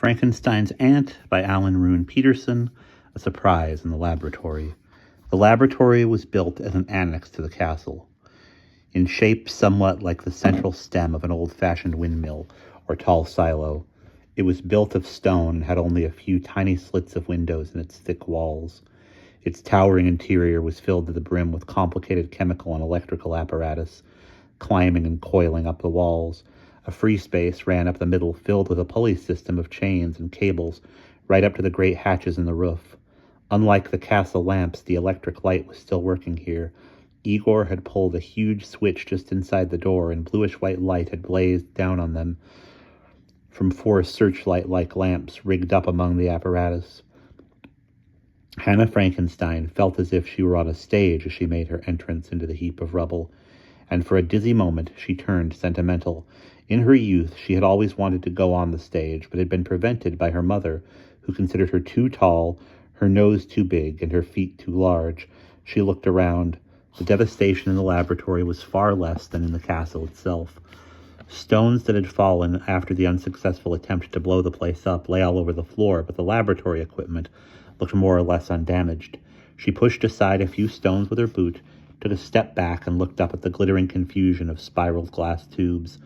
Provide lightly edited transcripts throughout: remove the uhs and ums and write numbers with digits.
Frankenstein's Aunt by Rune Pettersson, a surprise in the laboratory. The laboratory was built as an annex to the castle, in shape somewhat like the central stem of an old-fashioned windmill or tall silo. It was built of stone and had only a few tiny slits of windows in its thick walls. Its towering interior was filled to the brim with complicated chemical and electrical apparatus, climbing and coiling up the walls. A free space ran up the middle, filled with a pulley system of chains and cables, right up to the great hatches in the roof. Unlike the castle lamps, the electric light was still working here. Igor had pulled a huge switch just inside the door, and bluish-white light had blazed down on them from 4 searchlight-like lamps rigged up among the apparatus. Hannah Frankenstein felt as if she were on a stage as she made her entrance into the heap of rubble, and for a dizzy moment she turned sentimental. In her youth, she had always wanted to go on the stage, but had been prevented by her mother, who considered her too tall, her nose too big, and her feet too large. She looked around. The devastation in the laboratory was far less than in the castle itself. Stones that had fallen after the unsuccessful attempt to blow the place up lay all over the floor, but the laboratory equipment looked more or less undamaged. She pushed aside a few stones with her boot, took a step back, and looked up at the glittering confusion of spiraled glass tubes,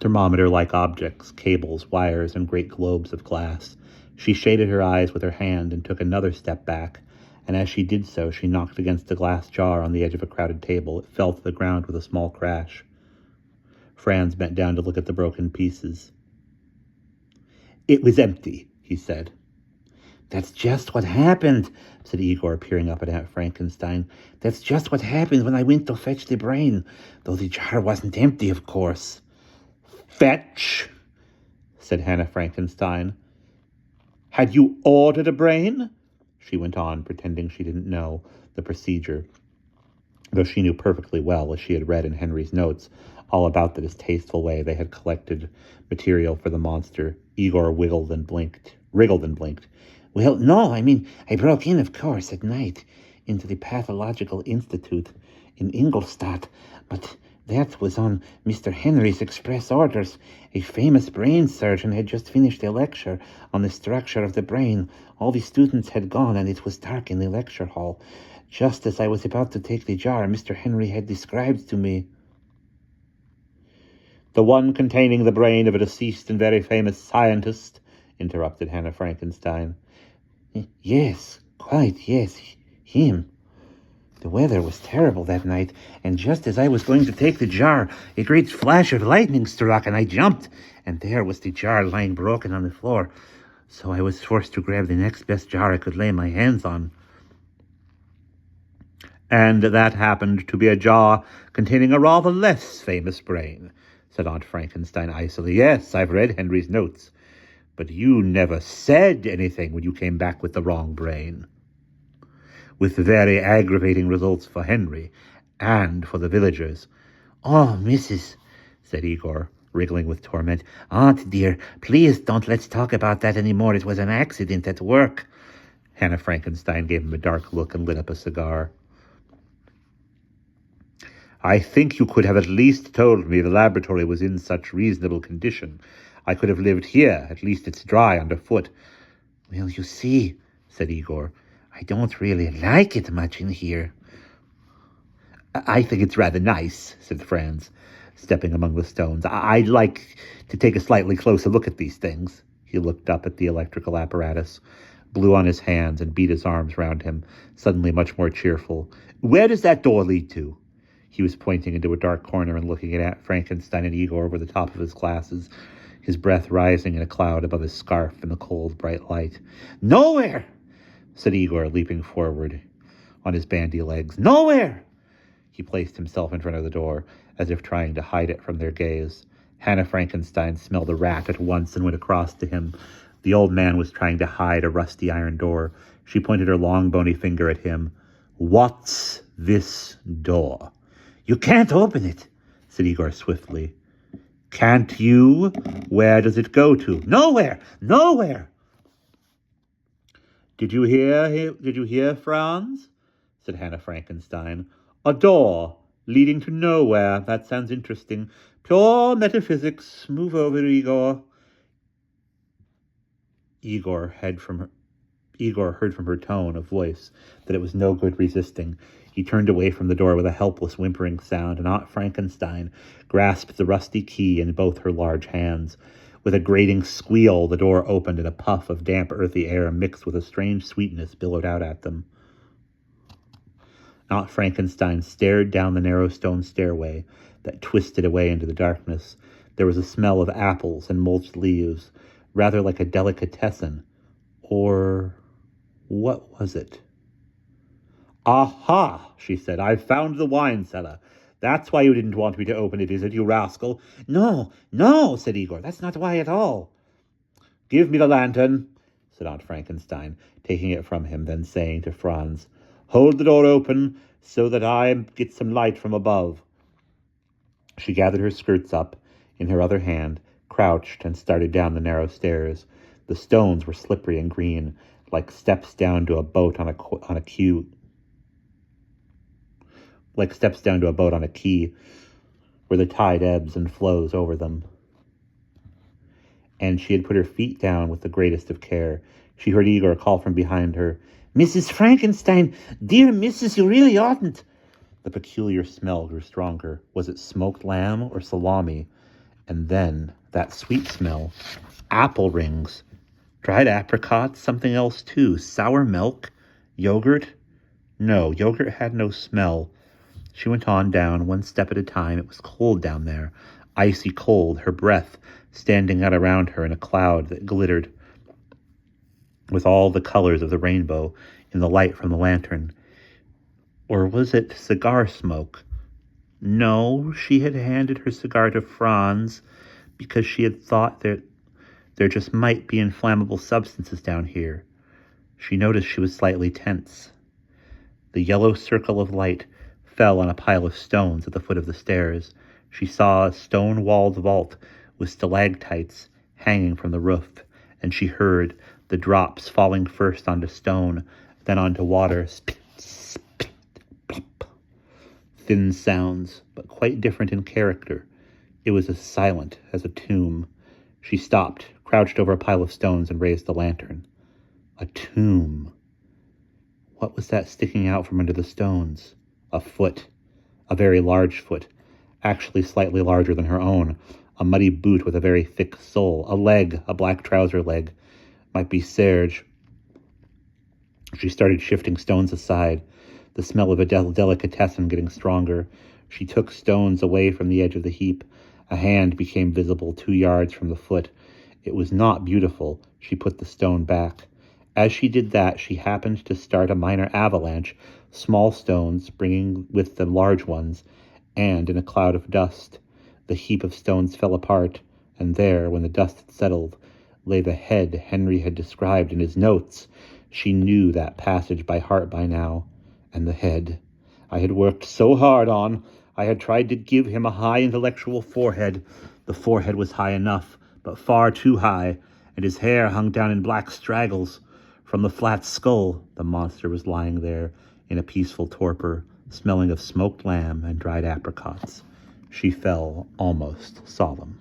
thermometer-like objects, cables, wires, and great globes of glass. She shaded her eyes with her hand and took another step back, and as she did so, she knocked against a glass jar on the edge of a crowded table. It fell to the ground with a small crash. Franz bent down to look at the broken pieces. "It was empty," he said. "That's just what happened," said Igor, peering up at Aunt Frankenstein. "That's just what happened when I went to fetch the brain, though the jar wasn't empty, of course." "Fetch," said Hannah Frankenstein. "Had you ordered a brain?" She went on, pretending she didn't know the procedure, though she knew perfectly well, as she had read in Henry's notes, all about the distasteful way they had collected material for the monster. Igor wriggled and blinked. "Well, no, I broke in, of course, at night, into the Pathological Institute in Ingolstadt, but that was on Mr. Henry's express orders. A famous brain surgeon had just finished a lecture on the structure of the brain. All the students had gone, and it was dark in the lecture hall. Just as I was about to take the jar Mr. Henry had described to me—" "The one containing the brain of a deceased and very famous scientist," interrupted Hannah Frankenstein. "Yes, quite, yes, him. The weather was terrible that night, and just as I was going to take the jar, a great flash of lightning struck, and I jumped, and there was the jar lying broken on the floor. So I was forced to grab the next best jar I could lay my hands on." "And that happened to be a jar containing a rather less famous brain," said Aunt Frankenstein icily. "Yes, I've read Henry's notes. But you never said anything when you came back with the wrong brain. With very aggravating results for Henry and for the villagers." "Oh, Mrs.," said Igor, wriggling with torment. "Aunt, dear, please don't let's talk about that anymore. It was an accident at work." Hannah Frankenstein gave him a dark look and lit up a cigar. "I think you could have at least told me the laboratory was in such reasonable condition. I could have lived here. At least it's dry underfoot." "Well, you see," said Igor, "I don't really like it much in here." "I think it's rather nice," said Franz, stepping among the stones. "I'd like to take a slightly closer look at these things." He looked up at the electrical apparatus, blew on his hands, and beat his arms round him, suddenly much more cheerful. "Where does that door lead to?" He was pointing into a dark corner and looking at Frankenstein and Igor over the top of his glasses, his breath rising in a cloud above his scarf in the cold, bright light. "Nowhere!" said Igor, leaping forward on his bandy legs. "Nowhere!" He placed himself in front of the door, as if trying to hide it from their gaze. Hannah Frankenstein smelled a rat at once and went across to him. The old man was trying to hide a rusty iron door. She pointed her long, bony finger at him. "What's this door?" "You can't open it," said Igor swiftly. "Can't you? Where does it go to?" "Nowhere! Nowhere!" Did you hear, Franz?" said Hannah Frankenstein. "A door leading to nowhere. That sounds interesting. Pure metaphysics. Move over, Igor." Igor heard from her tone of voice that it was no good resisting. He turned away from the door with a helpless whimpering sound, and Aunt Frankenstein grasped the rusty key in both her large hands. With a grating squeal, the door opened and a puff of damp, earthy air mixed with a strange sweetness billowed out at them. Aunt Frankenstein stared down the narrow stone stairway that twisted away into the darkness. There was a smell of apples and mulched leaves, rather like a delicatessen. Or what was it? "Aha," she said, "I've found the wine cellar. That's why you didn't want me to open it, is it, you rascal?" "No, no," said Igor, "that's not why at all." "Give me the lantern," said Aunt Frankenstein, taking it from him, then saying to Franz, "Hold the door open so that I get some light from above." She gathered her skirts up in her other hand, crouched, and started down the narrow stairs. The stones were slippery and green, like steps down to a boat on a quay, where the tide ebbs and flows over them. And she had put her feet down with the greatest of care. She heard Igor call from behind her, "Mrs. Frankenstein, dear missus, you really oughtn't." The peculiar smell grew stronger. Was it smoked lamb or salami? And then that sweet smell. Apple rings. Dried apricots, something else too. Sour milk? Yogurt? No, yogurt had no smell. She went on down, one step at a time. It was cold down there, icy cold, her breath standing out around her in a cloud that glittered with all the colors of the rainbow in the light from the lantern. Or was it cigar smoke? No, she had handed her cigar to Franz because she had thought that there just might be inflammable substances down here. She noticed she was slightly tense. The yellow circle of light fell on a pile of stones at the foot of the stairs. She saw a stone-walled vault with stalactites hanging from the roof, and she heard the drops falling first onto stone, then onto water. Spit, spit, plop. Thin sounds, but quite different in character. It was as silent as a tomb. She stopped, crouched over a pile of stones, and raised the lantern. A tomb. What was that sticking out from under the stones? A foot. A very large foot. Actually slightly larger than her own. A muddy boot with a very thick sole. A leg, a black trouser leg. Might be Serge. She started shifting stones aside, the smell of a delicatessen getting stronger. She took stones away from the edge of the heap. A hand became visible 2 yards from the foot. It was not beautiful. She put the stone back. As she did that, she happened to start a minor avalanche, small stones bringing with them large ones, and in a cloud of dust, the heap of stones fell apart, and there, when the dust had settled, lay the head Henry had described in his notes. She knew that passage by heart by now. And the head I had worked so hard on. I had tried to give him a high intellectual forehead. The forehead was high enough, but far too high, and his hair hung down in black straggles. From the flat skull, the monster was lying there in a peaceful torpor, smelling of smoked lamb and dried apricots. She fell almost solemn.